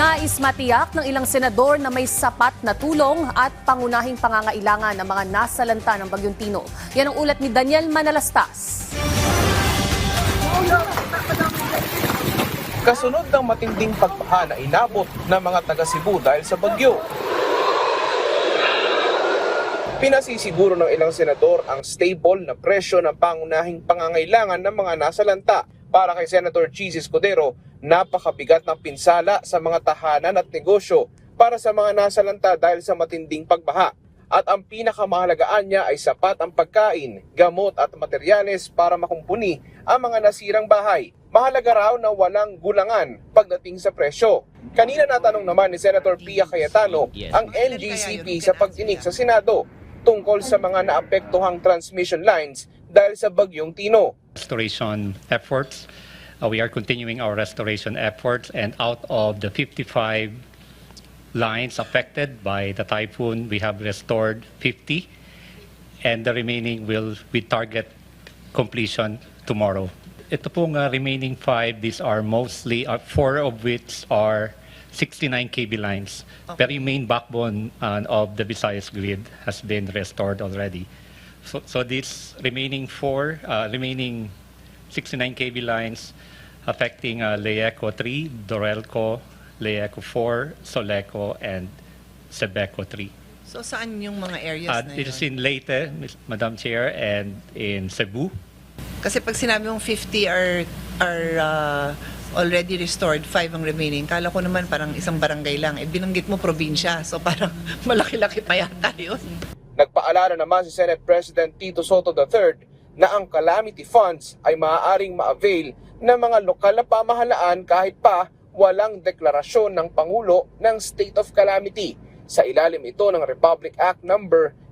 Nais matiyak ng ilang senador na may sapat na tulong at pangunahing pangangailangan ng mga nasalanta ng Bagyong Tino. Yan ang ulat ni Daniel Manalastas. Kasunod ng matinding pagbaha na inabot ng mga taga Cebu dahil sa bagyo. Pinasisiguro ng ilang senador ang stable na presyo ng pangunahing pangangailangan ng mga nasalanta. Para kay Senator Chizzy Escudero, napakabigat ng pinsala sa mga tahanan at negosyo para sa mga nasalanta dahil sa matinding pagbaha. At ang pinakamahalagaan niya ay sapat ang pagkain, gamot at materyales para makumpuni ang mga nasirang bahay. Mahalaga raw na walang gulangan pagdating sa presyo. Kanina natanong naman ni Senator Pia Cayetano ang NGCP sa pagdinig sa Senado tungkol sa mga naapektuhang transmission lines dahil sa Bagyong Tino. Restoration efforts. We are continuing our restoration efforts, and out of the 55 lines affected by the typhoon, we have restored 50, and the remaining we target completion tomorrow. Ito pong remaining 5, these are mostly, 4 of which are 69 kV lines. Very main backbone of the Visayas grid has been restored already. So these remaining 69 kV lines affecting Leyeco 3, Dorelco, Leyeco 4, Soleco, and Sebeco 3. So saan yung mga areas na It is yun? in Leyte, Madam Chair, and in Cebu. Kasi pag sinabi mong 50 are already restored, 5 ang remaining. Kala ko naman parang isang barangay lang. Binanggit mo probinsya, so parang malaki-laki pa yata yun. Nagpaalala naman si Senate President Tito Soto III na ang calamity funds ay maaaring ma-avail ng mga lokal na pamahalaan kahit pa walang deklarasyon ng Pangulo ng State of Calamity. Sa ilalim ito ng Republic Act No.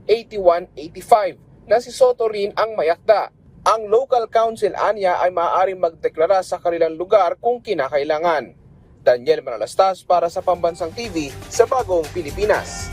8185 na si Soto rin ang mayakda. Ang local council anya ay maaaring magdeklara sa kanilang lugar kung kinakailangan. Daniel Manalastas para sa Pambansang TV sa Bagong Pilipinas.